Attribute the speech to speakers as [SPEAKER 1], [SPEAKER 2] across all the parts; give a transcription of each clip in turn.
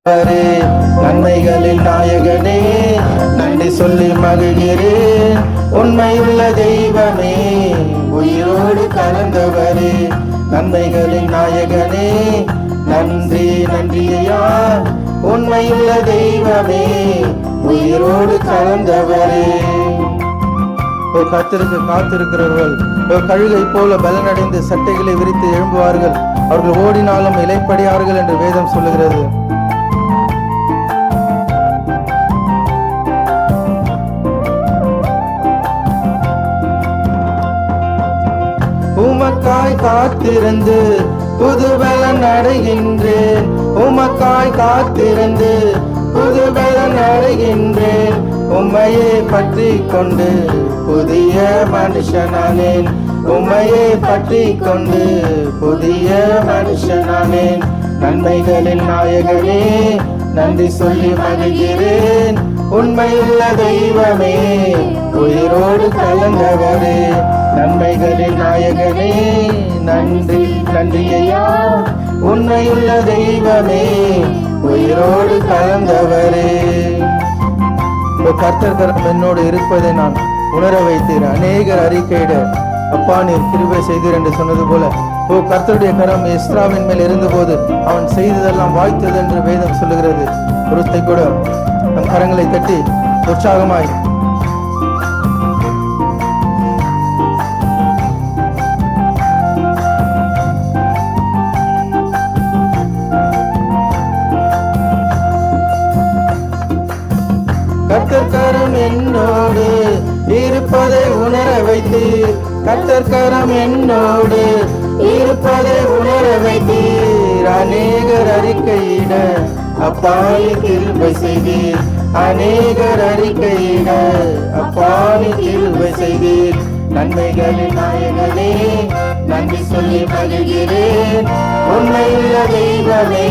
[SPEAKER 1] நன்மைகளின் நாயகனே நன்றி சொல்லி மகிழ்கிறேன். உண்மையுள்ள தெய்வமே உயிரோடு கலந்தவரே, நன்மைகளின் நாயகனே நன்றி நன்றியா. உண்மையுள்ள தெய்வமே உயிரோடு கலந்தவரே. கர்த்தருக்கு காத்திருக்கிறவர்கள் கழுகை போல பலனடைந்து சட்டைகளை விரித்து எழும்புவார்கள், அவர்கள் ஓடினாலும் இலைப்படியார்கள் என்று வேதம் சொல்லுகிறது. உமக்காய் காத்திருந்து புது பலன் அடைகின்றேன், உமக்காய் காத்திருந்து புது பலன் அடைகின்றேன். உம்மையே பற்றி கொண்டு புதிய மனுஷனானேன், உம்மையே பற்றி கொண்டு புதிய மனுஷனானேன். நன்மைகளின் நாயகனே நன்றி சொல்லி மகிழ்கிறேன். உண்மையுள்ள தெய்வமே உயிரோடு கலந்தவரே, நன்மைகளின் நாயகனே நன்றி நன்றியா. உண்மையுள்ள தெய்வமே உயிரோடு கலந்தவரே. கர்த்தர் கரம் என்னோடு இருப்பதை நான் உணர வைத்தீர். அநேகர் அறிக்கையிட அப்பா நீர் கிருபை செய்தீர் என்று சொன்னது போல கர்த்தருடைய கரம் எஸ்ராவின் மேல் இருந்தபோது அவன் செய்ததெல்லாம் வாய்த்தது என்று வேதம் சொல்லுகிறது. ஒருத்தை கூட நம் கரங்களை தட்டி உற்சாகமாய் கர்த்தர் கரம் என்னோடு இருப்பதை உணர வைத்தீர், கர்த்தர் கரம் என்னோடு இருப்பதை உணர வைத்தீர். அநேகர் அறிக்கையிட அப்பாவி கிருபை செய்தீர், அநேகர் அறிக்கையிட அப்பாவி கிருபை செய்தீர். நன்மைகளின் நாயகனே நன்றி சொல்லி மகிழ்கிறேன். உண்மையுள்ள தெய்வமே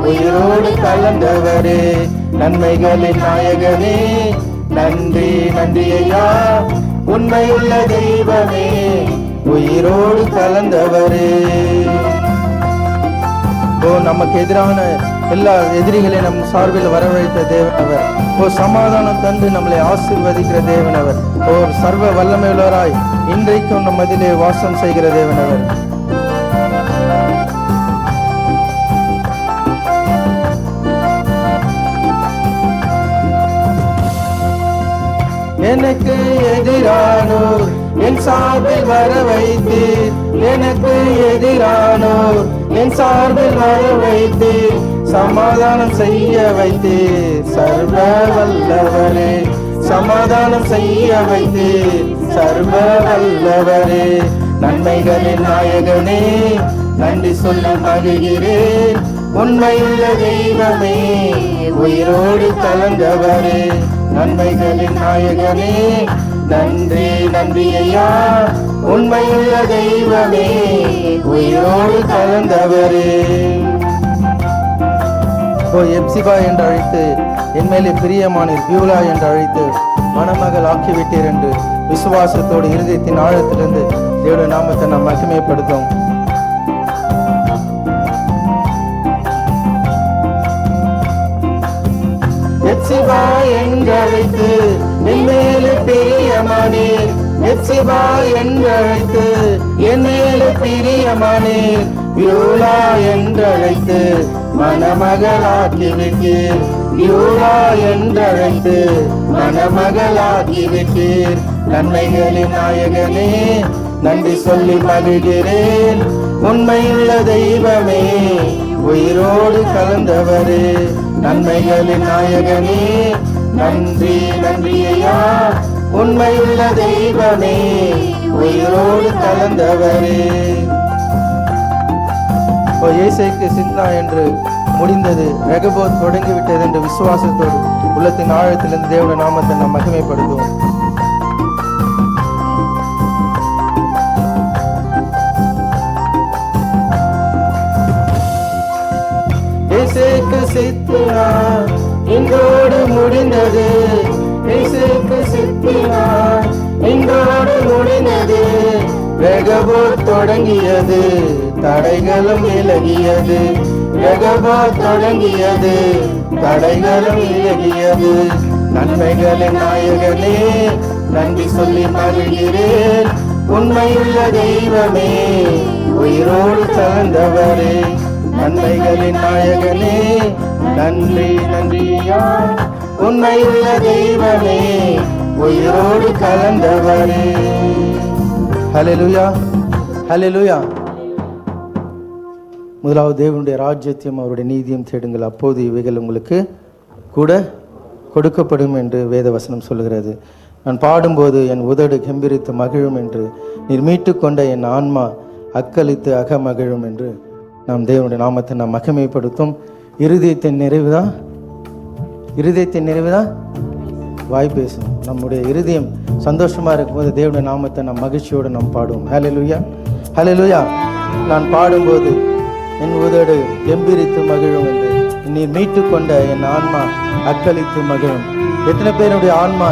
[SPEAKER 1] உயிரோடு கலந்தவரே, நன்மைகளின் நாயகனே நன்றி நன்றியா. உண்மையுள்ள தெய்வமே உயிரோடு கலந்தவரே. நமக்கு எதிரான எல்லா எதிரிகளையும் நம் சார்பில் வரவழைத்த தேவனவர், சமாதானம் தந்து நம்மளை ஆசீர்வதிக்கிற தேவனவர், சர்வ வல்லமையுள்ளவராய் இன்றைக்கும் நம் மதிலே வாசம் செய்கிற தேவனவர். எனக்கு எதிரானோர் என் சார்பில் வர வைத்தீர், எனக்கு எதிரானோர் என் சார்பில் வர வைத்தீர். சமாதானம் செய்ய வைத்தீர் சர்வ வல்லவரே, சமாதானம் செய்ய வைத்தீர் சர்வ வல்லவரே. நன்மைகளின் நாயகனே நன்றி சொல்லி மகிழ்கிறேன். உண்மையுள்ள தெய்வமே உயிரோடு கலந்தவரே, நன்மைகளின் நாயகனே நன்றி நன்றியா. உண்மையுள்ள தெய்வமே உயிரோடு கலந்தவரே. எப்சிபா என்று அழைத்து என் மேலே பிரியமானீர், பியூலா என்று அழைத்து மணமகள் ஆக்கிவிட்டீர் என்று விசுவாசத்தோடு இருதயத்தின் ஆழத்திலிருந்து தேவனுடைய நாமத்தை நாம் மகிமைப்படுத்தும். எப்சிபா என்றழைத்து என் மேலே பிரியமானீர், எப்சிபா என்றழைத்து என் மேலே பிரியமானீர். Beulah என்றழைத்து மணமகளாக்கிவிட்டீர், Beulah என்றழைத்து மணமகளாக்கிவிட்டீர். நன்மைகளின் நாயகனே நன்றி சொல்லி மகிழ்கிறேன். உண்மையுள்ள தெய்வமே உயிரோடு கலந்தவரே, நன்மைகளின் நாயகனே நன்றி நன்றியா. உண்மையுள்ள தெய்வமே உயிரோடு கலந்தவரே. இயேசுவுக்கு சிந்தா என்று முடிந்தது, ரெகபோத் தொடங்கிவிட்டது என்று விசுவாசத்தோடு உள்ளத்தின் ஆழத்திலிருந்து தேவனுடைய நாமத்தை நாம் மகிமைப்படுத்துவோம். இயேசுவுக்கு சித்தா இன்றோடு முடிந்தது, இயேசுவுக்கு சித்தா இன்றோடு முடிந்தது. ரெகபோத் தொடங்கியது, தடைகளும் விலகியது. ரகபாத் தொடங்கியது, தடைகளும் விலகியது. நன்மைகளின் நாயகனே, நன்றி சொல்லி மகிழ்கிறேன். உண்மையுள்ள தெய்வமே, உயிரோடு கலந்தவரே, நன்மைகளின் நாயகனே, நன்றி நன்றியா. உண்மையுள்ள தெய்வமே, உயிரோடு கலந்தவரே. ஹல்லேலூயா, ஹல்லேலூயா. முதலாவது தேவனுடைய ராஜ்யத்தையும் அவருடைய நீதியும் தேடுங்கள், அப்போது இவைகள் உங்களுக்கு கூட கொடுக்கப்படும் என்று வேத வசனம் சொல்கிறது. நான் பாடும்போது என் உதடு கெம்பீரித்து மகிழும் என்று, நீர் மீட்டு கொண்ட என் ஆன்மா அக்களித்து அகமகிழும் என்று நாம் தேவனுடைய நாமத்தை நாம் மகிமைப்படுத்தும். இருதயத்தின் நிறைவுதான், இருதயத்தின் நிறைவுதான் வாய் பேசும். நம்முடைய இருதயம் சந்தோஷமா இருக்கும்போது தேவனுடைய நாமத்தை நாம் மகிழ்ச்சியோடு நாம் பாடுவோம். ஹல்லேலூயா, ஹல்லேலூயா. நான் பாடும்போது என் உதடு கெம்பீரித்து மகிழும் என்று, நீர் மீட்டு கொண்ட என் ஆன்மா அக்களித்து மகிழும். எத்தனை பேருடைய ஆன்மா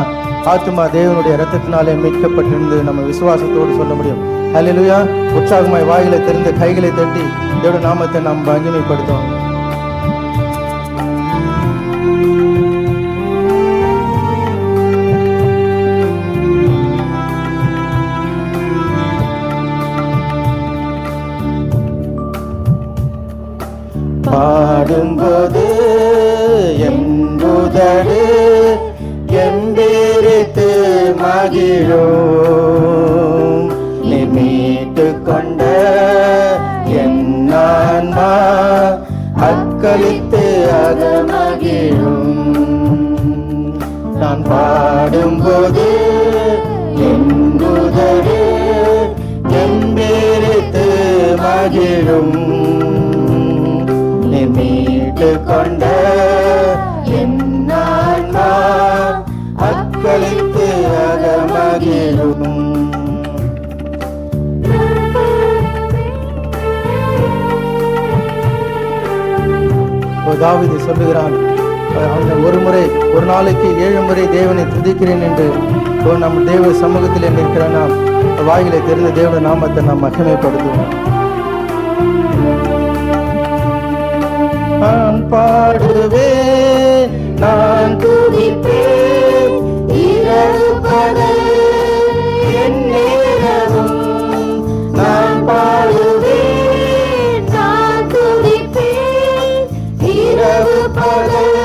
[SPEAKER 1] ஆத்துமா தேவனுடைய இரத்தத்தினாலே மீட்கப்பட்டிருந்து நம்ம விசுவாசத்தோடு சொல்ல முடியும்? ஹல்லேலூயா. உற்சாகமாய் வாயிலை திறந்து கைகளை தட்டி தேவனுடைய நாமத்தை நாம் மகிமைப்படுத்துவோம். பாடும்போது என் உதடு கெம்பீரித்து மகிழும், நீ மீட்டு கொண்ட என் ஆன்மா அக்களித்து அகமகிழும். நான் பாடும்போது என் உதடு கெம்பீரித்து மகிழும், மீட்டு கொண்ட என் ஆன்மா அக்களித்து அகமகிழும். தாவீது சொல்லுகிறான், ஒரு முறை ஒரு நாளைக்கு 7 முறை தேவனை துதிக்கிறேன் என்று நம் தேவ சமூகத்தில் நிற்கிற நாம் வாயிலை தெரிந்த தேவ நாமத்தை நாம் மகிமைப்படுத்துவோம். நான் பாடுவேன், நான் துதிப்பேன், இரவு பகல் என் நேரமும். நான் பாடுவேன், நான் துதிப்பேன், இரவு பகல்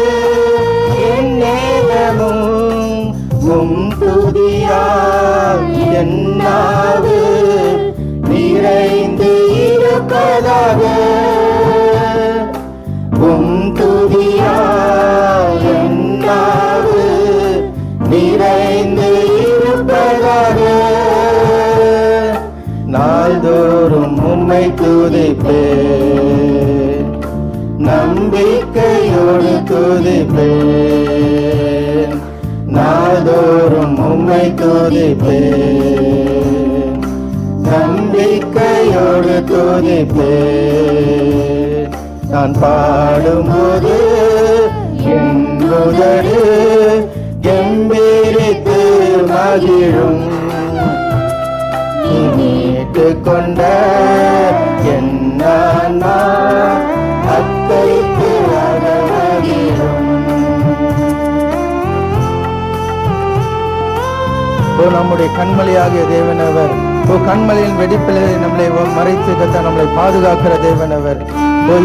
[SPEAKER 1] என் நேரமும். உம் துதியால் என் நாவு நிறைந்து இருப்பதாக, உம் துதியால் என் நாவு நிறைந்து இருப்பதாக. நாள்தோறும் உம்மை துதிப்பேன், நம்பிக்கையோடு துதிப்பேன். நாள்தோறும் உம்மை துதிப்பேன், நம்பிக்கையோடு துதிப்பேன். நான் பாடும்போது என் உதடு கெம்பீரித்து மகிழும், நீ மீட்டு கொண்ட என் ஆன்மா அக்களித்து அகமகிழும். நம்முடைய கண்மலையாகிய தேவனவர், கண்மலையின் வெடிப்பிலே நம்மளை மறைத்து கத்த நம்மளை பாதுகாக்கிற தேவனவர்,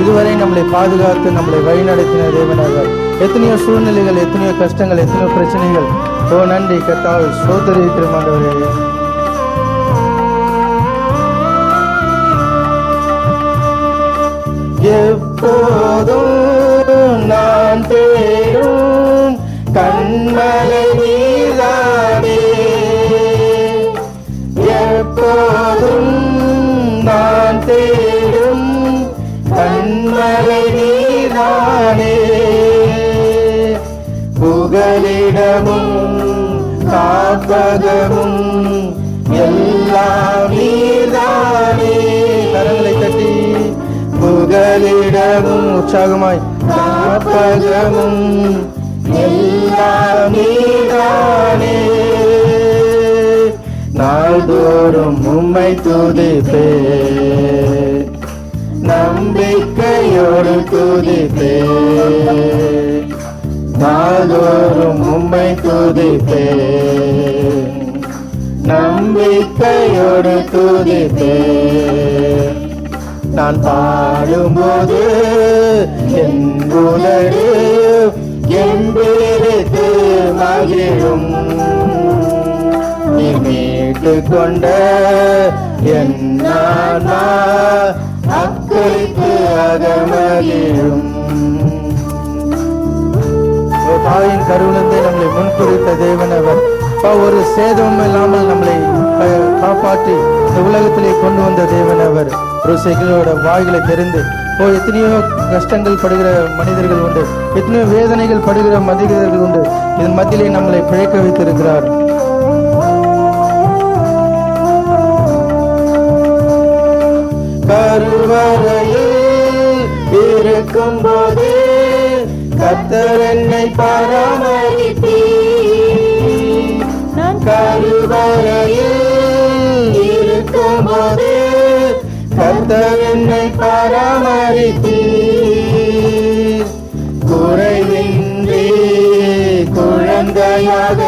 [SPEAKER 1] இதுவரை நம்மளை பாதுகாத்து நம்மளை வழிநடத்தின தேவனவர். எத்தனையோ சூழ்நிலைகள், எத்தனையோ கஷ்டங்கள், எத்தனையோ பிரச்சனைகள். நன்றி கர்த்தாவே, ஸ்தோத்திரிக்கிறோம் ஆண்டவரே. எப்போதும் நான் தேடும் கண்மலை நீதானே, எப்போதும் நான் தேடும் கண்மலை நீதானே. புகலிடமும் காப்பகமும் எல்லாம் நீதானே. கரங்களை தட்டி புகலிடமும் உற்சாகமாய் காப்பகமும் எல்லாம் நீதானே. நாள்தோறும் உம்மை துதிப்பேன், நம்பிக்கை நம்பிக்கையோடு துதிப்பே, நாள்தோறும் உம்மை துதிப்பே, நம்பிக்கையோடு துதிப்பே. நான் பாடும்போது என் உதடு என்பிரித்து மகிழும், நீ மீட்டு கொண்ட என் நானா அக்களித்து அகமகிழும். தாயின் கருவிலிருந்தே நம்மளை முன்குறித்த தேவன் அவர். ஒரு சேதமும் இல்லாமல் நம்மளை காப்பாற்றி இந்த உலகத்திலே கொண்டு வந்த தேவன் அவர். ருசைகளோட வாய்களை தெரிந்து எத்தனையோ கஷ்டங்கள் படுகிற மனிதர்கள் உண்டு, எத்தனையோ வேதனைகள் படுகிற மனிதர்கள் உண்டு. இதன் மத்தியிலே நம்மளை பிழைக்க வைத்திருக்கிறார். கருவறையில் இருக்கும் போது கர்த்தர் என்னை பராமரித்தீர். கருவறையில் இருக்கும் போது கர்த்தர் என்னை பராமரித்தீர். குறைவின்றி குழந்தையாக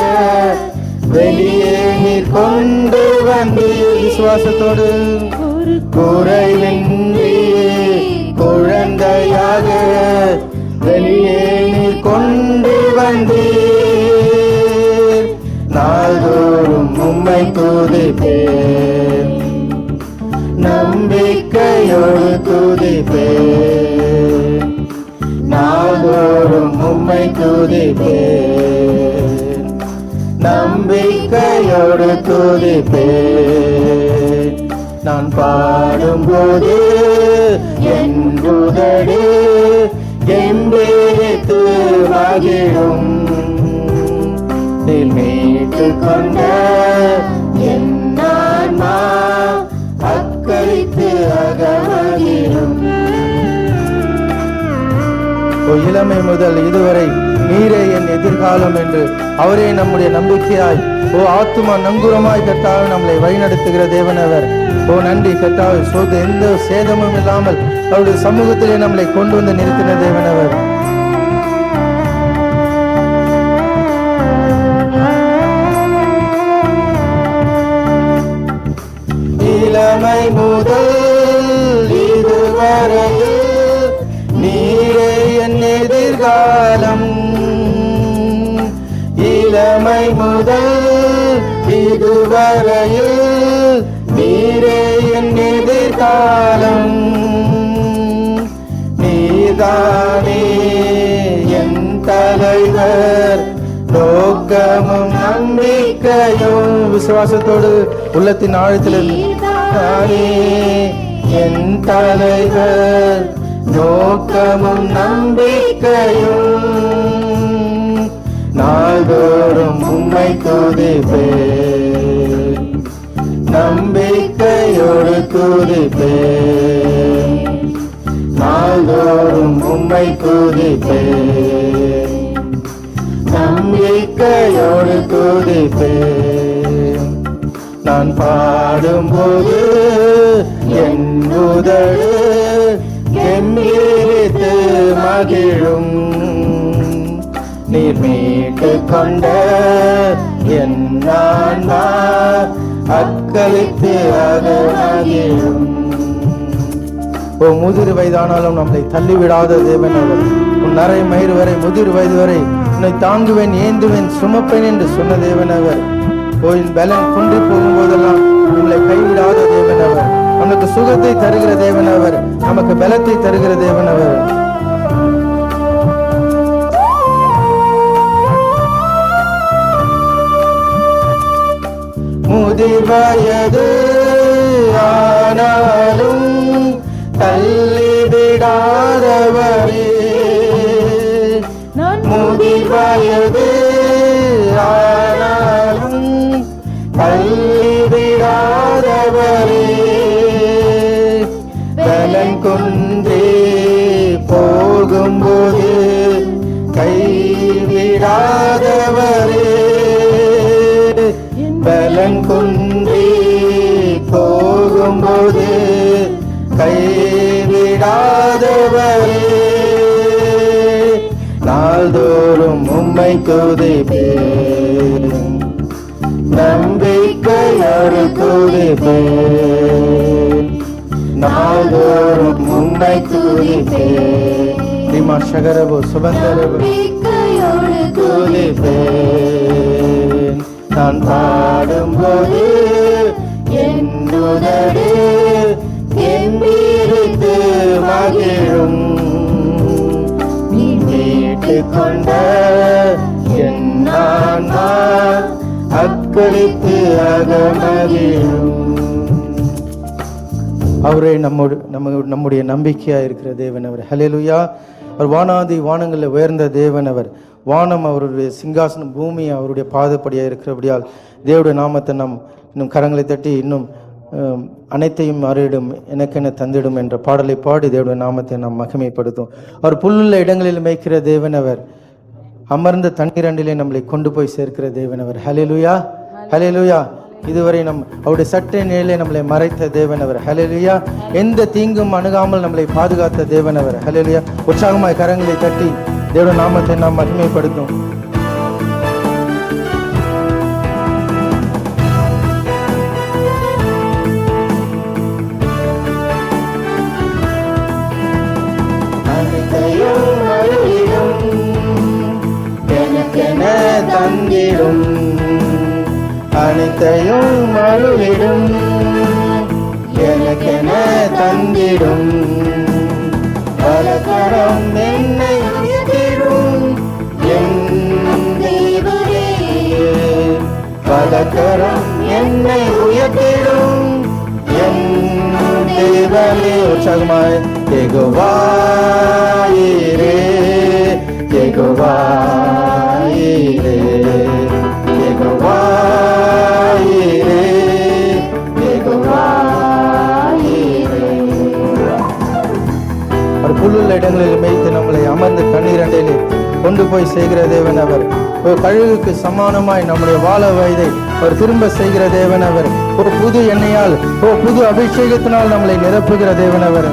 [SPEAKER 1] வெளியே நீர் கொண்டு வந்தீர். விசுவாசத்தோடு குறைவின்றி குழந்தையாக வெளியே நீர் கொண்டு வந்தீர். நாள்தோறும் உம்மை துதிப்பேன், நம்பிக்கையோடு துதிப்பேன், நாள்தோறும் உம்மை துதிப்பேன், நம்பிக்கையோடு துதிப்பேன். நான் பாடும்போது என் உதடு என்பிரித்து மகிழும், நீர் மீட்டு கொண்ட என் ஆன்மா அக்களித்து அகமகிழும். இளமை முதல் இதுவரை நீரே என் எதிர்காலம் என்று அவரே நம்முடைய நம்பிக்கையாய் ஆத்துமா நங்குரமாய் கர்த்தாவே நம்மளை வழிநடத்துகிற தேவன் அவர். நன்றி கர்த்தாவே, எந்த சேதமும் இல்லாமல் அவருடைய சமூகத்திலே நம்மளை கொண்டு வந்து நிறுத்தின தேவன் அவர். இளமை முதல் இதுவரையில் நீரே என் எதிர்காலம், இளமை முதல் இதுவரையில் நீரே என் எதிர்காலம். நீதானே என் தலைவர், நோக்கமும் நம்பிக்கையும். விசுவாசத்தோடு உள்ளத்தின் ஆழத்தில் என் தலைவர், நோக்கமும் நம்பிக்கையும். நாள்தோறும் உம்மை துதிப்பேன், நம்பிக்கையோடு துதிப்பேன், நாள்தோறும் உம்மை துதிப்பேன், நம்பிக்கையோடு துதிப்பேன். நான் பாடும்போது என் உதடு என்பிரித்து மகிழும், நீர் மீட்டு கொண்ட என் ஆன்மா அக்களித்து அகமகிழும். முதிர் வயதானாலும் நம்மை தள்ளிவிடாத தேவன் அவர். உன் நரை மயிர் வரை முதிர் வயது வரை உன்னை தாங்குவேன், ஏந்துவேன், சுமப்பேன் என்று சொன்ன தேவன் அவர். என் பலன் குன்றி போகும்போதெல்லாம் நம்மளை கைவிடாத தேவன் அவர். நமக்கு சுகத்தை தருகிற தேவன் அவர், நமக்கு பலத்தை தருகிற தேவன் அவர். முதிர் வயது ஆனாலும் தள்ளிவிடாதவரே, முதிர் வயது ஆனாலும் தள்ளிவிடாதவரே, பலன் கொண்டே போகும்போது கைவிடாதவரே, பலன் கொண்டே போகும்போது கைவிடாதவரே, நாள்தோறும் உம்மை துதிப்பேன், நம்பிக்கையோடு துதிப்பேன், நாள்தோறும் உம்மை துதிப்பேன். சகரபோ சுபந்தரபோ துதிப்பேன். நான் பாடும்போது என் உதடு கெம்பீரித்து மகிழும், நீ மீட்டுக் கொண்ட என் ஆன்மா அக்களித்து அகமகிழும். அவரே நம்முடைய நம்பிக்கையா இருக்கிற தேவன் அவர். ஹல்லேலூயா. அவர் வானாதி வானங்களில் உயர்ந்த தேவன் அவர். வானம் அவருடைய சிங்காசனம், பூமி அவருடைய பாதப்படியாக இருக்கிறபடியால் தேவனுடைய நாமத்தை நாம் இன்னும் கரங்களை தட்டி இன்னும் அனைத்தையும் மாறிடும் எனக்கென தந்திடும் என்ற பாடலை பாடி தேவனுடைய நாமத்தை நாம் மகிமைப்படுத்தும். அவர் புல்லுள்ள இடங்களில் மேய்க்கிற தேவன் அவர். அமர்ந்த தண்ணீரண்டிலே நம்மளை கொண்டு போய் சேர்க்கிற தேவன் அவர். ஹல்லேலூயா, ஹல்லேலூயா. இதுவரை அவருடைய சட்டை நிலையிலே நம்மளை மறைத்த தேவன் அவர். ஹல்லேலூயா. எந்த தீங்கும் அணுகாமல் நம்மளை பாதுகாத்த தேவன் அவர். ஹல்லேலூயா. உற்சாகமாய் கரங்களை தட்டி தேவனுடைய நாமத்தை நாம் மகிமைப்படுத்தும். தந்திடும் அனைத்தையும் மறுவிடும், எனக்கென தந்திடும், பலகரம் என்னை உயர்த்திடும் என் தேவனே, பலகரம் என்னை உயர்த்திடும் என் தேவனே. உற்சாகமாய் யெகோவா ஈரே, யெகோவா ஈரே, யெகோவா ஈரே, யெகோவா ஈரே. அவர் புல்லுள்ள இடங்களில் மேய்த்து நம்மளை அமர்ந்து தண்ணீரண்டையிலே கொண்டு போய் செய்கிற தேவன் அவர். ஒரு கழுகுக்கு சமானமாய் நம்முடைய வாழ வயதை அவர் திரும்ப செய்கிற தேவன் அவர். ஒரு புது எண்ணெயால், ஒரு புது அபிஷேகத்தினால் நம்மளை நிரப்புகிற தேவன் அவர்.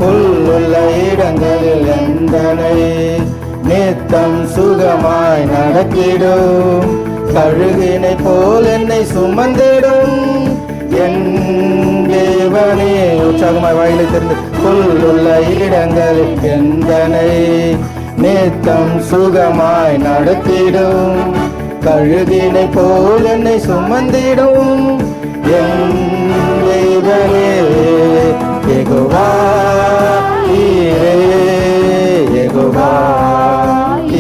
[SPEAKER 1] புல்லுள்ள இடங்களில் எந்தனை நித்தம் சுகமாய் நடத்திடும், கழுகினை போல் என்னை சுமந்திடும் என் தேவனே. உற்சாகமாய் வாயிலை திறந்து புல்லுள்ள இடங்களில் எந்தனை நித்தம் சுகமாய் நடத்திடும், கழுகினை போல் என்னை சுமந்திடும் என் தேவனே. யெகோவா ஈரே, யெகோவா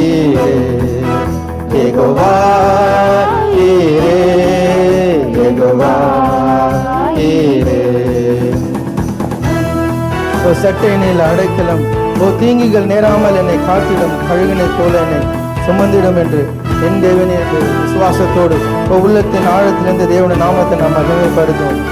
[SPEAKER 1] ஈரே, யெகோவா ஈரே, யெகோவா ஈரே. ஓ சட்டையினில் அடைக்கலம், ஓ தீங்குகள் நேராமல் என்னை காத்திடும், கழுகினை போல என்னை சுமந்திடும் என்று என் தேவனே என்று விசுவாசத்தோடு உள்ளத்தின் ஆழத்திலிருந்து தேவனுடைய நாமத்தை நாம் மகிமைப்படுத்துவோம்.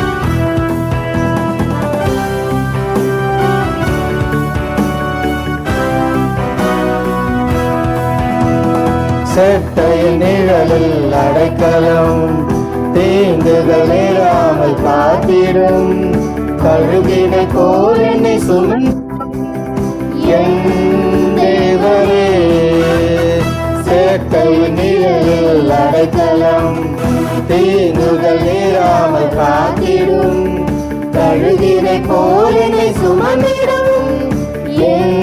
[SPEAKER 1] செட்டையின் நிழலில் அடைக்கலம், தீங்குகள் நேராமல் காத்திடும், கழுகினை போல் என்னை சுமந்து என் தேவனே. செட்டையின் நிழலில் அடைக்கலம், தீங்குகள் நேராமல் காத்திடும், கழுகினை போல் என்னை சுமந்திடும் என்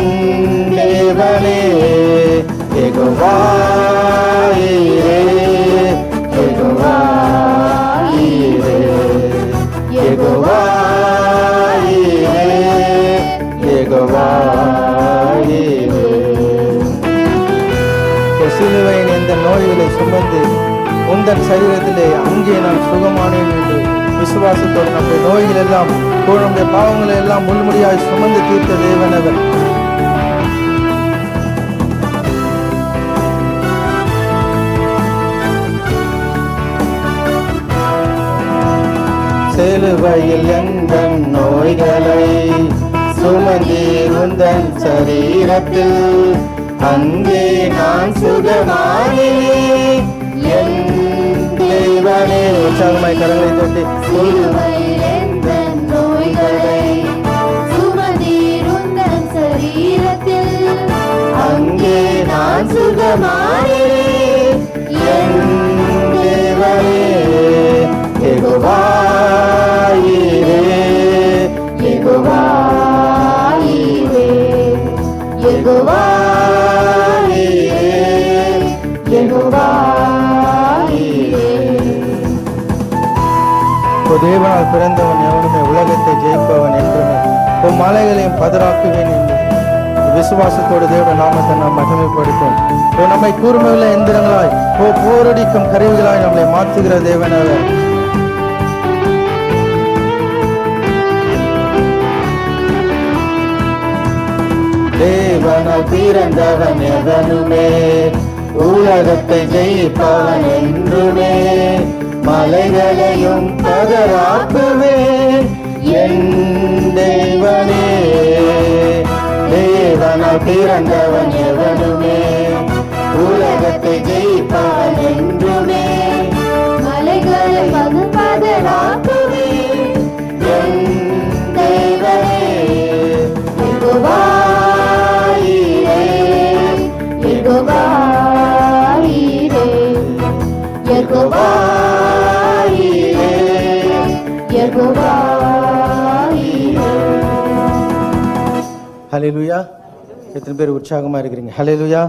[SPEAKER 1] தேவனே. யெகோவா ஈரே, யெகோவா ஈரே, யெகோவா ஈரே, யெகோவா ஈரே. சிலுவையின் எந்த நோய்களை சுமந்து உந்தன் சரீரத்திலே அங்கே நான் சுகமானேன் என்று விசுவாசத்தோடு நம்முடைய நோய்கள் எல்லாம், நம்முடைய பாவங்களை எல்லாம் முள்முடியாய் சுமந்து தீர்த்த தேவன் அவர். சிலுவையில் எந்தன் நோய்களை சுமந்தீர் உந்தன் சரீரத்தில், அங்கே நான் சுகமானேன் என் தேவனே. உற்சாகமாய் கரங்களை தட்டி
[SPEAKER 2] சிலுவையில் எந்தன் நோய்களை சுமந்தீர் உந்தன் சரீரத்தில்.
[SPEAKER 1] அங்கே நான் சுகமானேன் என் தேவனே. யெகோவா ஈரே, யெகோவா ஈரே, யெகோவா ஈரே, யெகோவா ஈரே. தேவனால் பிறந்தவன் எவனுமே உலகத்தை ஜெயிப்பவன் என்றுமே மலைகளையும் பதறாக்குவேன் என்று விசுவாசத்தோடு தேவ நாமத்தை நாம் மகிமைப்படுத்தும். நம்மை கூர்மையுள்ள எந்திரங்களாய் போரடிக்கும் கருவிகளாய் நம்மளை மாற்றுகிற தேவனாக தேவனால் பிறந்தவன் எவனுமே உலகத்தை ஜெயிப்பவன் என்றுமே மலைகளையும் பதறாக்குவேன் என் தேவனே. தேவனால் பிறந்தவன் எவனுமே உலகத்தை ஜெயிப்பவன் என்றுமே
[SPEAKER 2] மலைகளை பதறாக்குவேன்
[SPEAKER 1] என் தேவனே.
[SPEAKER 2] யெகோவா ஈரே, யெகோவா ஈரே, யெகோவா ஈரே, யெகோவா ஈரே.
[SPEAKER 1] ஹல்லேலூயா. எத்தனை பேர் உற்சாகமா இருக்கிறீங்க? ஹல்லேலூயா.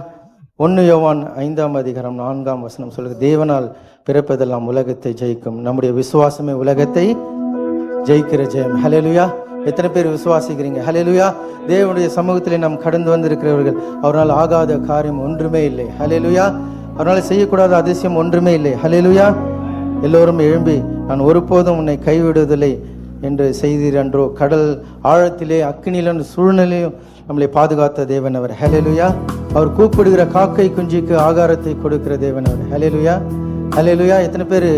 [SPEAKER 1] 1 யோவான் 5ஆம் அதிகாரம் 4ஆம் வசனம் சொல்லுது, தேவனால் பிறப்பதெல்லாம் உலகத்தை ஜெயிக்கும். நம்முடைய விசுவாசமே உலகத்தை ஜெயிக்கிற ஜெயம். ஹல்லேலூயா. எத்தனை பேர் விசுவாசிக்கிறீங்க? ஹல்லேலூயா. தேவனுடைய சமூகத்திலே நாம் கடந்து வந்திருக்கிறவர்கள் அவரால் ஆகாத காரியம் ஒன்றுமே இல்லை. ஹல்லேலூயா. அவரால் செய்யக்கூடாத அதிசயம் ஒன்றுமே இல்லை. ஹல்லேலூயா. எல்லோரும் எழும்பி நான் ஒருபோதும் உன்னை கைவிடுவதில்லை என்று செய்தீர் என்றோ. கடல் ஆழத்திலே அக்கினியிலும் சூழ்நிலையும் நம்மளை பாதுகாத்த தேவன் அவர். ஹல்லேலூயா. அவர் கூப்பிடுகிற காக்கை குஞ்சுக்கு ஆகாரத்தை கொடுக்கிற தேவன் அவர். ஹல்லேலூயா. ஹல்லேலூயா. எத்தனை பேர்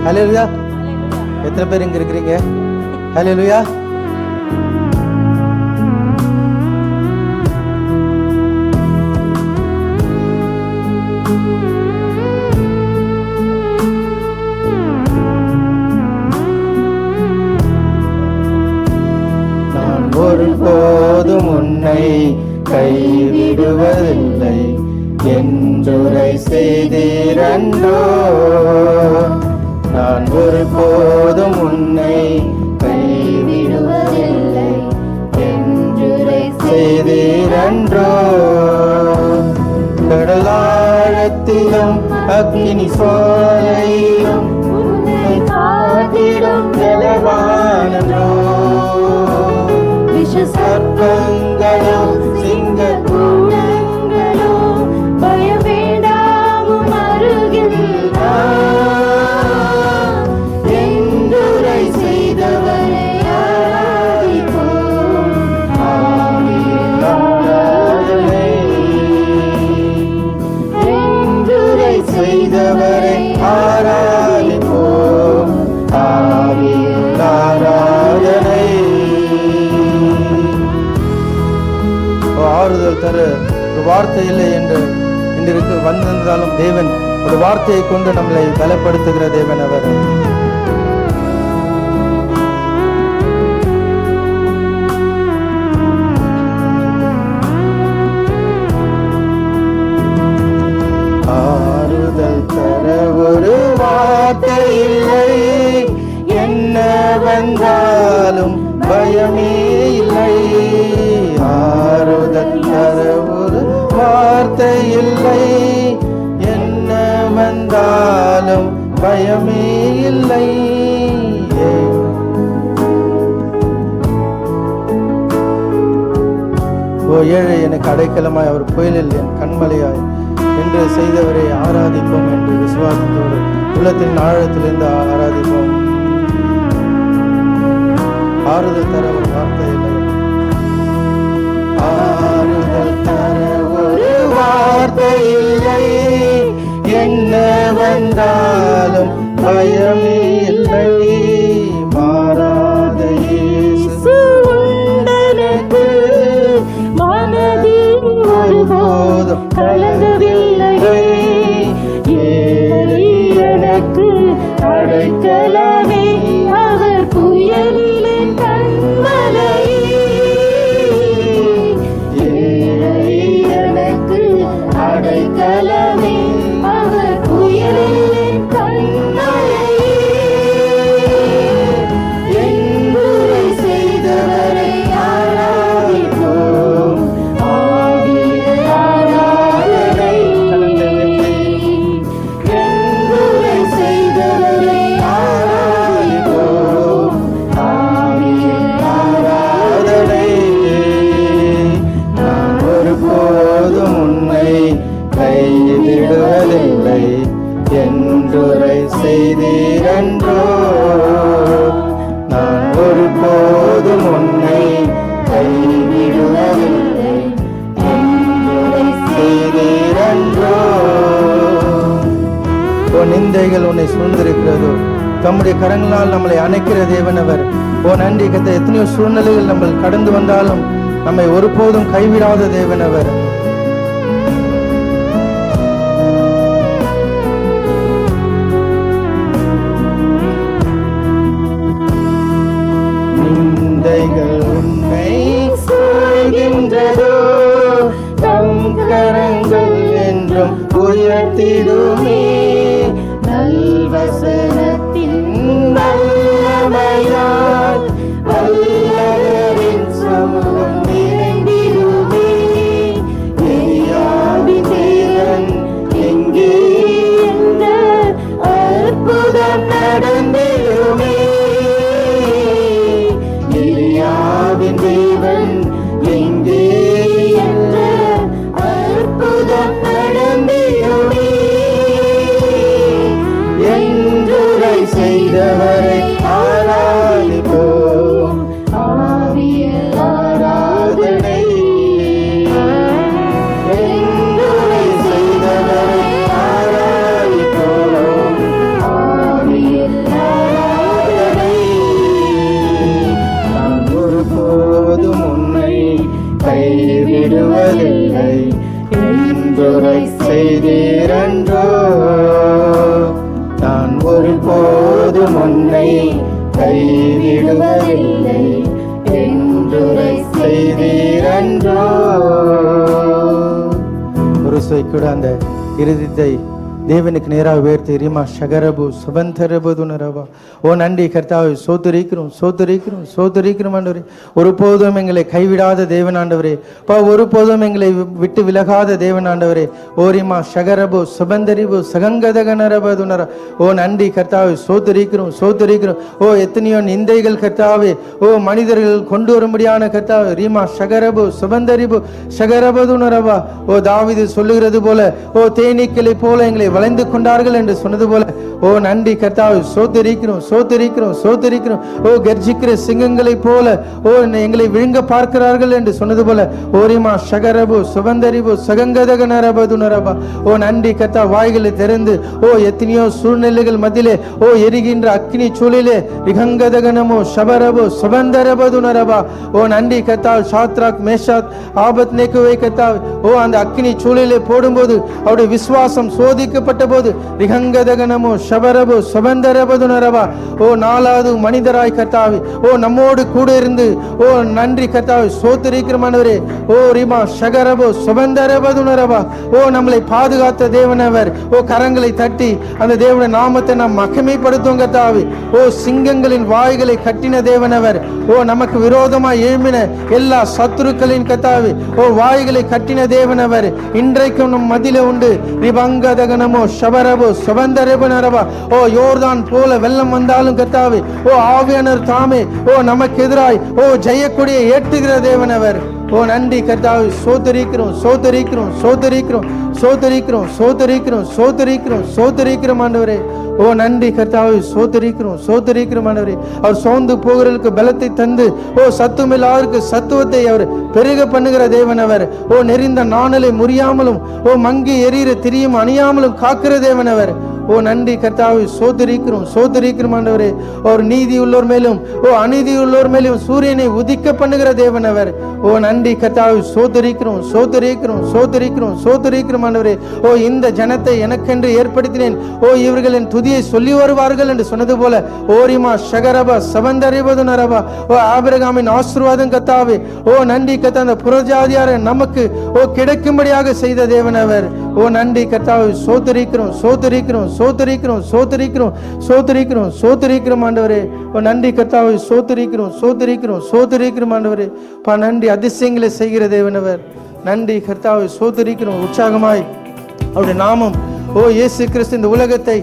[SPEAKER 1] ஹல்லேலூயா? எத்தனை பேர் இங்க இருக்கிறீங்க? ஹல்லேலூயா. நான் ஒருபோதும் உன்னை கைவிடுவதில்லை என்றுரை செய்தீரன்றோ. நான் ஒருபோதும் உன்னை
[SPEAKER 2] கைவிடுவதில்லை என்றுரை
[SPEAKER 1] செய்தீரன்றோ. கடலாழத்திலும் அக்கினி சோலையிலும்
[SPEAKER 2] உன்னை காத்திடும்
[SPEAKER 1] நிலவானோ.
[SPEAKER 2] விஷ
[SPEAKER 1] சர்ப்பங்களோ சிங்க
[SPEAKER 2] கூடங்களோ பயம் வேண்டாமும் அருகில்
[SPEAKER 1] என்றுரை
[SPEAKER 2] செய்தவரை ஆராதிப்போம். என்றுரை
[SPEAKER 1] செய்தவரை ஆராதிப்போம். ஆவியில் ஆராதனை. ஆறுதல் தர ஒரு வார்த்தை இல்லை என்று இன்றைக்கு வந்திருந்தாலும் தேவன் ஒரு வார்த்தையை கொண்டு நம்மளை பலப்படுத்துகிற தேவன் அவர். ஆறுதல் தர ஒரு வார்த்தை இல்லை, என்ன வந்தாலும் பயமே இல்லை. ஆறுதல் தர ஒரு வார்த்தை இல்லை, என்ன வந்தாலும் பயமே இல்லை. ஓ ஏழை எனக்கு அடைக்கலமாய் அவர் புயலில் என் கண்மலையாய் என்று செய்தவரை ஆராதிப்போம் என்று விசுவாசத்தோடு உள்ளத்தின் ஆழத்திலிருந்து ஆராதிப்போம். ஆறுதல் தர ஒரு வார்த்தை இல்லை, ஆறுதல் தர ஒரு வார்த்தை இல்லை, என்ன வந்தாலும் பயமே இல்லை. மாறாத இயேசு உண்டெனக்கு,
[SPEAKER 2] மனதில்
[SPEAKER 1] ஒருபோதும்
[SPEAKER 2] அடைக்கலமே அவர் புயலிலே கண்மலையே ஏழை எனக்கு அடைக்கலமே அவர் புயலிலே கண்மலையே என்னுரை செய்தவரை ஆராதிப்போம் ஆவியில் ஆராதனை என்னுரை செய்தவரை ஆராதிப்போம் ஆவியில்
[SPEAKER 1] ஆராதனை. நான் ஒருபோதும் உன்னை கைவிடுவதில்லை என்றுரை செய்தீரன்றோ. நான் ஒருபோதும் உன்னை கைவிடுவதில்லை என்றுரை செய்தீரன்றோ. உன் நிந்தைகள் உன்னை சூழ்ந்திருக்கிறதோ, தம்முடைய கரங்களால் நம்மளை அணைக்கிற தேவனவர். ஓ நன்றி கத்த. எத்தனையோ சூழ்நிலைகள் நம்ம கடந்து வந்தாலும் நம்மை ஒருபோதும் கைவிடாத தேவனவர். நிந்தைகள் உன்னை சூழ்கின்றதோ, தம் கரங்கள் என்றும் உயர்த்திடுமே. நல்வசனத்தின் வல்லமையால் வல்லவரின் சமூகம் நிறைந்திடுமே. எலியாவின் தேவன் எங்கே என்ற அற்புதம் நடந்திடுமே. எலியாவின் தேவன் எங்கே என்ற அற்புதம் நடந்திடுமே. என்றுரை செய்தவரை ஆராதிப்போம் ஆவியில் ஆராதனை. என்றுரை செய்தவரை ஆராதிப்போம் ஆவியில் ஆராதனை. நான் ஒருபோதும் உன்னை கைவிடுவதில்லை என்றுரை செய்தீரன்றோ. நான் ஒருபோதும் உன்னை கைவிடுவதில்லை என்றுரை செய்தீரன்றோ. ஒரு கூட அந்த இருதயத்தை தேவனுக்கு நேராக உயர்த்தி ரிமா ஷகரபு சுபந்தரபுனரபா. ஓ நன்றி கர்த்தாவை சோதரிக்கிறோம் சோதரிக்கிறோம் சோதரிக்கிறோம் ஆண்டவரே. ஒருபோதும் எங்களை கைவிடாத தேவனாண்டவரே. ஒருபோதும் எங்களை விட்டு விலகாத தேவனாண்டவரே. ஓ ரிமா ஷகரபு சுபந்தரிபு சகங்கதகனரபதுனர. ஓ நன்றி கர்த்தாவை சோதரிக்கிறோம் சோதரிக்கிறோம். ஓ எத்தனையோ நிந்தைகள் கர்த்தாவே, ஓ மனிதர்கள் கொண்டு வரும்படியான கர்த்தாவே ரிமா ஷகரபு சுபந்தரிபு ஷகரபதுனரபா. ஓ தாவீது சொல்லுகிறது போல, ஓ தேனீக்களை போல எங்களை வளைந்து கொண்டார்கள் என்று சொன்னது போல, ஓ நன்றி கர்த்தாவே சோதரிக்கிறோம் சோதரிக்கிறோம் சோதரிக்கிறோம். ஓ கர்ஜிக்கிற சிங்கங்களை போல ஓ எங்களை விழுங்க பார்க்கிறார்கள் என்று சொன்னது போல, ஓரிமா ஷகரபு சுபந்தரிபு சகங்கதகனரபதுனரபா. ஓ நன்றி கர்த்தா. வாய்களை திறந்து ஓ எத்தனையோ சூழ்நிலைகள் மத்தியிலே ஓ எரிகின்ற அக்னி சூழிலே ரிகங்கதகனமோ ஷபரபு சுபந்தரபதுனரபா. ஓ நன்றி கர்த்தா. ஷாத்ராக் மேஷாத் ஆபத் நேக்குவை கர்த்தா. ஓ அந்த அக்னி சூழிலே போடும்போது அவருடைய விசுவாசம் சோதிக்கப்பட்ட போது ரிகங்கதகனமோ ஷபரபு சுபந்தரபதுனரபா. ஓ நாலாவது மனிதராய் கர்த்தாவே ஓ நம்மோடு கூட இருந்து ஓ நன்றி கர்த்தாவே சோதரிக்கிறமானவரே. ஓ ரிமா ஷகரபு சுபந்தரபதுனரபா. ஓ நம்மளை பாதுகாத்த தேவனவர். ஓ கரங்களை தட்டி அந்த தேவனுடைய நாமத்தை நாம் மகிமைப்படுத்தும் கர்த்தாவே. ஓ சிங்கங்களின் வாய்களை கட்டின தேவனவர். ஓ நமக்கு விரோதமாய் எழும்பின எல்லா சத்துருக்களின் கர்த்தாவே ஓ வாய்களை கட்டின தேவனவர் இன்றைக்கும் நம் மதியில உண்டு. ரிபங்கதகனமோ ஷபரபு சுபந்தரபுனரபா. ஓ யோர்தான் போல வெள்ளம் வந்தாலும் கர்த்தாவே ஓ ஆவியானவர் தாமே ஓ நமக்கு எதிராய் ஓ ஜெயக்கொடியை ஏற்றுகிற தேவனவர். ஓ நன்றி கர்த்தாவே சோதரிக்கிறோம் சோதரிக்கிறோம் சோதரிக்கிறோம் சோதரிக்கிறோம் சோதரிக்கிறோம் சோதரிக்கிறோம் சோதரிக்கிறோம் ஆண்டவரே. ஓ நன்றி கர்த்தாவே சோதரிக்கிறோம் சோதரிக்கிறோம் ஆண்டவரே. அவர் சோர்ந்து போகிறவர்களுக்கு பலத்தை தந்து ஓ சத்துவமில்லாதவருக்கு சத்துவத்தை அவர் பெருக பண்ணுகிற தேவனவர். ஓ நெறிந்த நாணலை முறியாமலும் ஓ மங்கி எரியிற திரியும் அணியாமலும் காக்கிற தேவனவர். ஓ ஓ நன்றி கர்த்தாவே, சோதரிக்கிறோம் ஆண்டவரே. ஒரு நீதி உள்ளோர் மேலும் அநீதி உள்ளோர் மேலும் சூரியனை உதிக்க பண்ணுகிற தேவன் அவர். ஓ நன்றி கர்த்தாவே, சோதரிக்கிறோம் ஆண்டவரே. ஓ இந்த ஜனத்தை எனக்கென்று ஏற்படுத்தினேன், ஓ இவர்கள் என் துதியை சொல்லி வருவார்கள் என்று சொன்னது போல ஓரிமா ஷகரபா சபந்தரிபதுனரபா, ஓ ஆபிரகாமின் ஆசீர்வாதம் கர்த்தாவே. ஓ நன்றி கர்த்தா, அந்த புறஜாதியார நமக்கு கிடைக்கும்படியாக செய்த தேவன் அவர். ஓ நன்றி கர்த்தாவே, சோதரிக்கிறோம் ஆண்டவரே. ஓ நன்றி கர்த்தாவே, சோதரிக்கிறோம் ஆண்டவரே. நன்றி, அதிசயங்களை செய்கிற தேவன் அவர். நன்றி கர்த்தாவே, சோதரிக்கிறோம் உற்சாகமாய் அவருடைய நாமம். ஓ இயேசு கிறிஸ்து இந்த உலகத்தை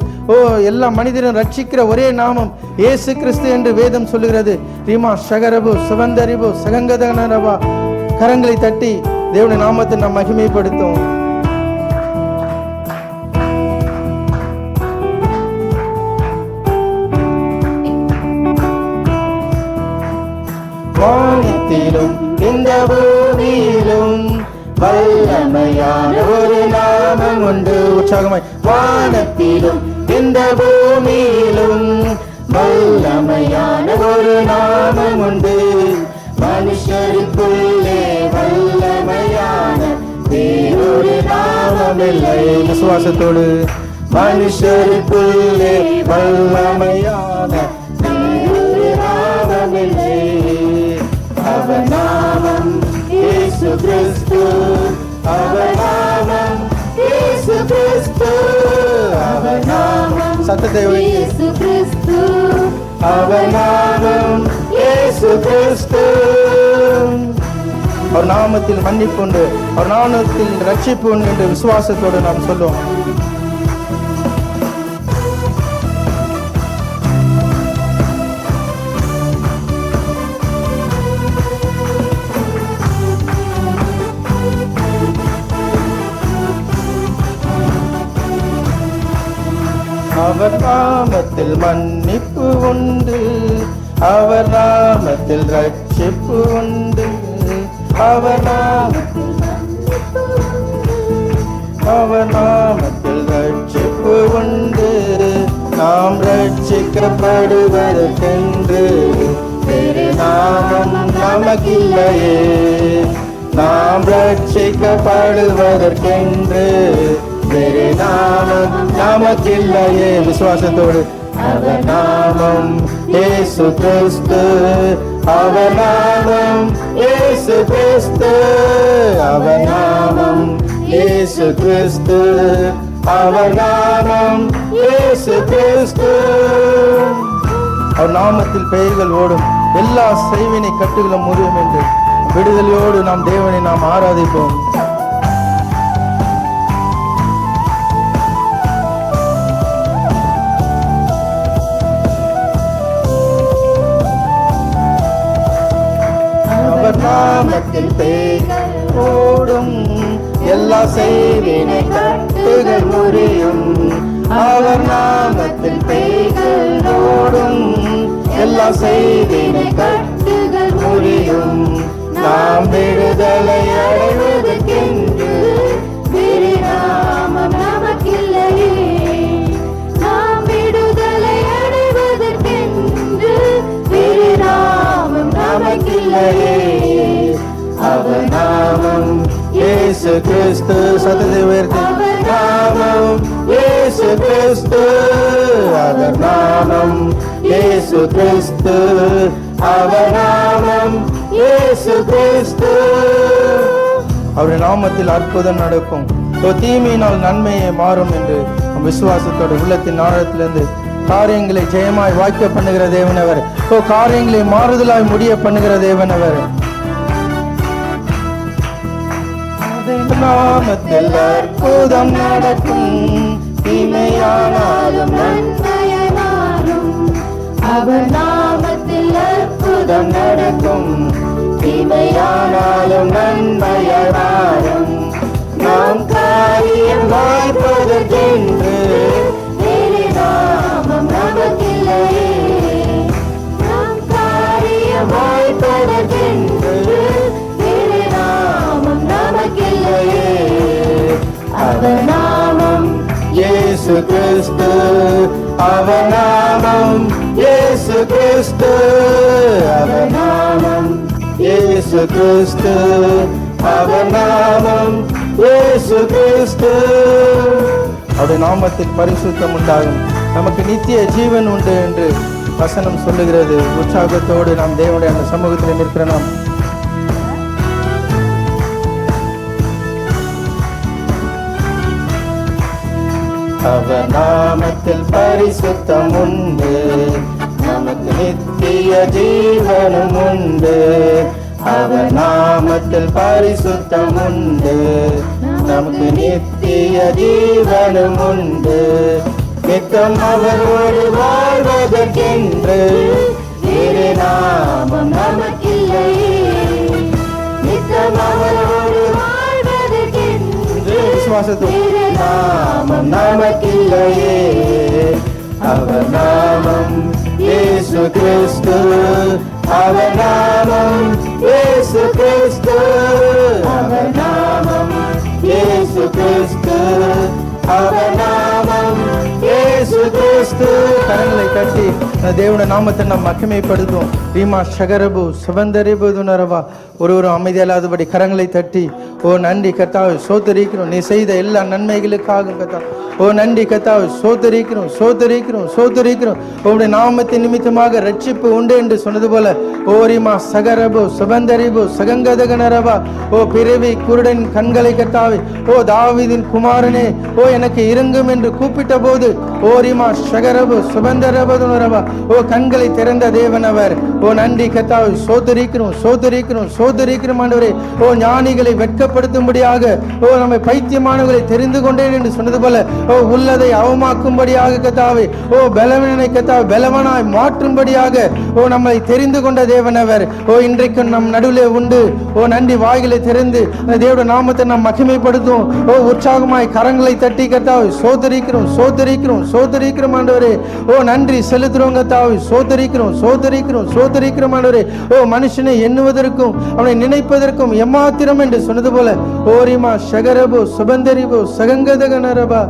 [SPEAKER 1] எல்லா மனிதரும் ரட்சிக்கிற ஒரே நாமம் இயேசு கிறிஸ்து என்று வேதம் சொல்லுகிறது. ரீமா ஷகரபு சுவந்தரிபு சகங்கதனரபா. கரங்களை தட்டி தேவனுடைய நாமத்தை நாம் மகிமைப்படுத்தும். வானத்திலும் இந்த பூமியிலும் வல்லமையான ஒரு நாமம் உண்டு. உற்சாகமாய், வானத்திலும் இந்த பூமியிலும் வல்லமையான ஒரு நாமம் உண்டு. மனுஷருக்குள்ளே வல்லமையான வேறொரு நாமம் இல்லை. விசுவாசத்தோடு, மனுஷருக்குள்ளே வல்லமையான வேறொரு நாமம் இல்லை. அவர் நாமம் இயேசு கிறிஸ்து, அவர் நாமம் இயேசு கிறிஸ்து, அவர் நாமம் சத்தத்தை இயேசு கிறிஸ்து, அவர் நாமம் இயேசு கிறிஸ்து. அவர் நாமத்தில் மன்னிப்பு உண்டு, அவர் நாமத்தில் ரட்சிப்பு உண்டு என்று விசுவாசத்தோடு நாம் சொல்லுவோம். அவர் நாமத்தில் மன்னிப்பு உண்டு, அவர் நாமத்தில் ரட்சிப்பு உண்டு, அவர் நாமத்தில் ரட்சிப்பு உண்டு. நாம் ரட்சிக்கப்படுவதற்கென்று வேறு நாமம் நமக்கில்லையே. நாம் ரட்சிக்கப்படுவதற்கென்று வேறு நாமம் நமக்கில்லையே. விசுவாசத்தோடு, அவர் நாமம் இயேசு கிறிஸ்து, அவர் நாமம் இயேசு கிறிஸ்து, அவர் நாமம் இயேசு கிறிஸ்து, அவர் நாமம் இயேசு கிறிஸ்து. அவர் நாமத்தில் பெயர்கள் ஓடும், எல்லா செய்வினை கட்டுகளும் முறியும் என்று விடுதலையோடு நாம் தேவனை நாம் ஆராதிப்போம். அவர் நாமத்தில் பெயர்கள் ஓடும், எல்லா செய்வினை கட்டுகள் முறியும். அவர் நாமத்தில் பெயர்கள் ஓடும், எல்லா செய்வினை கட்டுகள் முறியும். நாம் விடுதலை அடைவதற்கென்று வேறு நாமம் நமக்கில்லையே. நாம் விடுதலை அடைவதற்கென்று வேறு நாமம் நமக்கில்லையே. அவர் நாமம் இயேசு கிறிஸ்து. சத்தத்தை உயர்த்தி, நாமம் இயேசு கிறிஸ்து, அவர் நாமம் இயேசு கிறிஸ்து, அவர் நாமம் இயேசு கிறிஸ்து. அவருடைய நாமத்தில் அற்புதம் நடக்கும், தீமையினால் நன்மையை மாறும் என்று விசுவாசத்தோட உள்ளத்தின் ஆழத்திலிருந்து காரியங்களை ஜெயமாய் வாய்க்க பண்ணுகிற தேவனவர். காரியங்களை மாறுதலாய் முடிய பண்ணுகிற தேவனவர். நாமத்தில் அற்புதம் நடக்கும், தீமையானாலும் நன்மையை மாறும். அவர் நாமத்தில் அற்புதம் நடக்கும், தீமையானாலும் நன்மையை மாறும். நாம் காரியம் வாய்ப்பதற்கென்று வேறு நாமம் நமக்கில்லையே. நாம் காரியம் வாய்ப்பதற்கென்று வேறு நாமம் நமக்கில்லையே. அவர் நாமம் இயேசு இயேசு கிறிஸ்து அவர் நாமம், இயேசு கிறிஸ்து அவர் நாமம், இயேசு கிறிஸ்து அவர் நாமம், இயேசு கிறிஸ்து. அவருடைய நாமத்தில் பரிசுத்தம் உண்டாகும், நமக்கு நித்திய ஜீவன் உண்டு என்று வசனம் சொல்லுகிறது. உற்சாகத்தோடு நாம் தேவனுடைய அந்த சமூகத்தில் நிற்கிற நாம் அவர் நாமத்தில் பரிசுத்தம் உண்டு, நமக்கு நித்திய ஜீவனும் உண்டு. அவர் நாமத்தில் பரிசுத்தம் உண்டு, நமக்கு நித்திய ஜீவனும் உண்டு. நித்தம் அவரோடு வாழ்வதற்கென்று வேறு நாமம் நமக்கில்லையே, நித்தம் அவரோடு வாழ்வதற்கென்று விசுவாசத்தோடு நாமம் நமக்கில்லையே. அவர் நாமம் இயேசு கிறிஸ்து, அவர் நாமம் இயேசு கிறிஸ்து, அவர் நாமம் இயேசு கிறிஸ்து, அவர் நாமம் இயேசு கிறிஸ்து. கரங்களை கட்டி தேவனுடைய நாமத்தை நாம் மகிமைப்படுத்தும். ரீமா ஷகரபு சுபந்தரிபுனரவா ஒரு அமைதியல்லாதபடி கரங்களை தட்டி ஓ நன்றி கர்த்தாவே சோதரிக்கிறோம், நீ செய்த எல்லா நன்மைகளுக்காக கர்த்தா. ஓ நன்றி கர்த்தாவே சோதரிக்கிறோம், சோதரிக்கிறோம், சோதரிக்கிறோம். உங்களுடைய நாமத்தின் நிமித்தமாக ரட்சிப்பு உண்டு என்று சொன்னது போல ஓ ரீமா சகரபு சுபந்தரிபு சகங்கதகனரவா ஓ பிறவி குருடன் கண்களை கர்த்தாவே ஓ தாவீதின் குமாரனே ஓ எனக்கு இறங்கும் என்று கூப்பிட்ட போது ஓ ரீமா ஷகரபு சுபந்தரபதுனரவா ஓ கண்களை திறந்த தேவன் அவர். ஓ நன்றி கர்த்தாவே சோதரிக்கிறோம், சோதரிக்கிறோம், சோதரிக்கிறோம் ஆண்டவரே. ஓ ஞானிகளை வெட்கப்படுத்தும்படியாக ஓ நம்மை பைத்தியமானவர்களை தெரிந்து கொண்டேன் என்று சொன்னது போல ஓ உள்ளதை அவமாக்கும்படியாக கர்த்தாவே ஓ பலவீனனை கர்த்தாவே பலவனாய் மாற்றும்படியாக ஓ நம்மை தெரிந்து கொண்ட தேவன் அவர். ஓ இன்றைக்கும் நம் நடுவிலே உண்டு. ஓ நன்றி வாய்களை திறந்து அந்த தேவனுடைய நாமத்தை நாம் மகிமைப்படுத்தும். ஓ உற்சாகமாய் கரங்களை தட்டி கர்த்தாவே சோதரிக்கிறோம், சோதரிக்கிறோம், சோதரிக்கிறோம் ஆண்டவரே. ஓ நன்றி செலுத்துறோம் கர்த்தாவே சோதரிக்கிறோம், சோதரிக்கிறோம், சோதரிக்கிறோம் ஆண்டவரே. ஓ மனுஷனை எண்ணுவதற்கும் அவனை நினைப்பதற்கும் எம்மாத்திரம் என்று சொன்னது போல ஓரிமா ஷகரபு சுபந்தரிபு சகங்கதகனரபா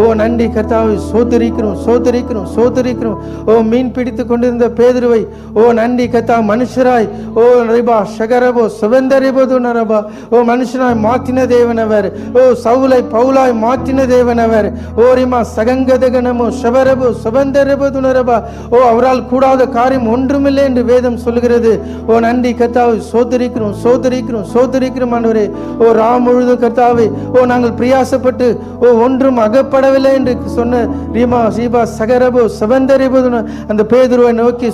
[SPEAKER 1] ஓ நன்றி கர்த்தாவே சோதரிக்கிறோம், சோதரிக்கிறோம், சோதரிக்கிறோம். ஓ மீன் பிடித்து கொண்டிருந்த பேதுருவை ஓ நன்றி கர்த்தா மனுஷராய் ஓ ரிபா ஷகரபு சுபந்தரிபுனரபா ஓ மனுஷனாய் மாற்றின தேவனவர். ஓ சவுலை பவுலாய் மாற்றின தேவனவர். ஓ ரிமா சகங்கதகனமோ ஷபரபு சுபந்தரிபுனரபா ஓ அவரால் கூடாத காரியம் ஒன்றுமில்லை என்று வேதம் சொல்லுகிறது. ஓ நன்றி கர்த்தாவே சோதரிக்கிறோம், சோதரிக்கிறோம், சோதரிக்கிறோம் ஆண்டவரே. ஓ ராம் முழுதும் கர்த்தாவே ஓ நாங்கள் பிரியாசப்பட்டு ஓ ஒன்றும் அகப்படவில்லை என்று சொன்ன ரீமா சீபா சகரபு சபந்தரிபுன அந்த பேதுருவை நோக்கி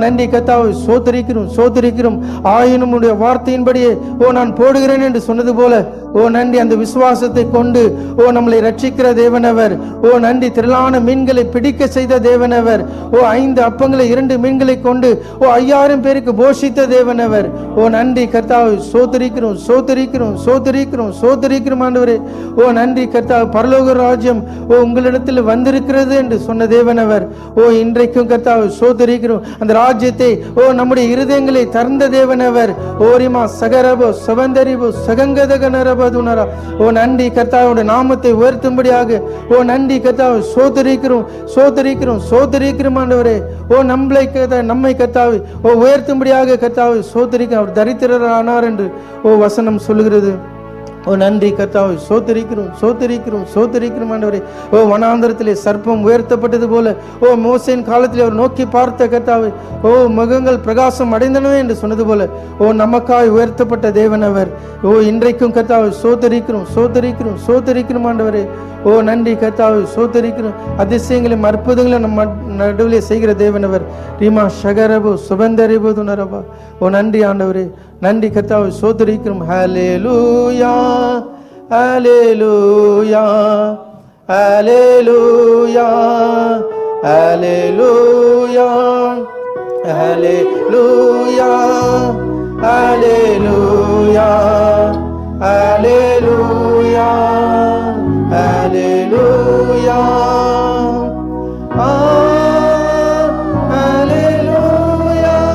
[SPEAKER 1] நன்றி கர்த்தாவே சோதரிக்கிறோம், சோதரிக்கிறோம். ஆயினும் உடைய வார்த்தையின்படியே ஓ நான் போடுகிறேன் என்று சொன்னது போல ஓ நன்றி அந்த விசுவாசத்தை கொண்டு ஓ நம்மளை ரட்சிக்கிற தேவனவர். ஓ நன்றி திரளான மீன்களை பிடிக்க செய்த தேவனவர். ஓ 5 அப்பங்களை 2 மீன்களை கொண்டு ஓ 5000 பேருக்கு போஷித்த தேவனவர். ஓ நன்றி கர்த்தாவே சோதரிக்கிறோம், சோதரிக்கிறோம், சோதரிக்கிறோம், சோதரிக்கிறோம் ஆண்டவரே. ஓ நன்றி கர்த்தாவே பரலோக ராஜ்யம் ஓ உங்களிடத்தில் வந்திருக்கிறது என்று சொன்ன தேவனவர். ஓ இன்றைக்கும் கர்த்தாவே சோதரிக்கிறோம் அந்த ராஜ்யத்தை ஓ நம்முடைய இருதயங்களை தந்த தேவனவர். ஓரிமா சகரபோ சபந்தரிபோ சகங்கதகனரபதுனரா ஓ நன்றி கர்த்தாவுடைய நாமத்தை உயர்த்தும்படியாக ஓ நன்றி கர்த்தாவே சோதரிக்கிறோம், சோதரிக்கிறோம், சோதரிக்கிறோம் ஆண்டவரே. ஓ நம்மை கர்த்தாவே ஓ உயர்த்தும்படியாக கர்த்தாவே சோதரிக்க அவர் தரித்திரரானார் என்று ஓ வசனம் சொல்லுகிறது. ஓ நன்றி கர்த்தாவே சோதரிக்கிறோம், சோதரிக்கிறோம், சோதரிக்கிறோம் ஆண்டவரே. ஓ வனாந்தரத்திலே சர்ப்பம் உயர்த்தப்பட்டது போல ஓ மோசேயின் காலத்தில் அவர் நோக்கி பார்த்த கர்த்தாவே ஓ முகங்கள் பிரகாசம் அடைந்தனவே என்று சொன்னது போல ஓ நமக்காய் உயர்த்தப்பட்ட தேவனவர். ஓ இன்றைக்கும் கர்த்தாவே சோதரிக்கிறோம், சோதரிக்கிறோம், சோதரிக்கிறோம் ஆண்டவரே. ஓ நன்றி கர்த்தாவே சோதரிக்கிறோம் அதிசயங்களையும் அற்புதங்களையும் நம்ம நடுவிலே செய்கிற தேவனவர். ரீமா ஷகரபு சுபந்தரிபுனரபா ஓ நன்றி ஆண்டவரே, நன்றி கர்த்தாவே சோதரிக்கிறோம். ஹல்லேலூயா, ஹல்லேலூயா, ஹல்லேலூயா, ஹல்லேலூயா, ஹல்லேலூயா, ஹல்லேலூயா, ஹல்லேலூயா, ஹல்லேலூயா, ஹல்லேலூயா,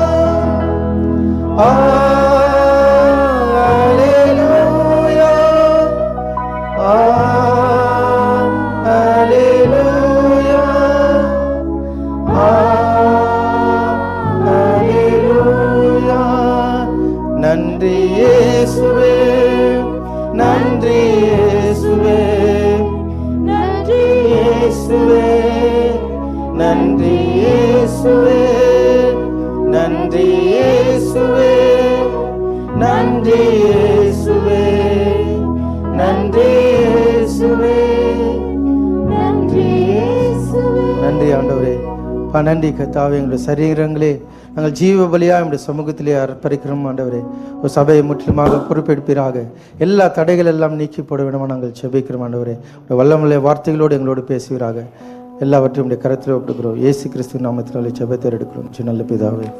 [SPEAKER 1] ஹல்லேலூயா, ஹல்லேலூயா. இயேசுவே, நன்றி இயேசுவே, நன்றி இயேசுவே, நன்றி இயேசுவே, நன்றி இயேசுவே,
[SPEAKER 2] நன்றி இயேசுவே.
[SPEAKER 1] நன்றி ஆண்டவரே. நன்றி கர்த்தாவே. எங்களுடைய சரீரங்களே நாங்கள் ஜீவ பலியாக நம்முடைய சமூகத்திலே அர்ப்பணிக்கிறோம் ஆண்டவரே. ஒரு சபையை முற்றிலுமாக பொறுப்பெடுப்பீராக. எல்லா தடைகள் எல்லாம் நீக்கி போட வேண்டுமா நாங்கள் செபிக்கிறோம் ஆண்டவரே. வல்லமுள்ள வார்த்தைகளோடு எங்களோடு பேசுவீராக. எல்லாவற்றையும் உடைய கரத்தில் ஒப்புக்கிறோம். இயேசு கிறிஸ்து நாமத்தினாலே ஜெபத்தை எடுக்கிறோம் நல்ல பிதாவே.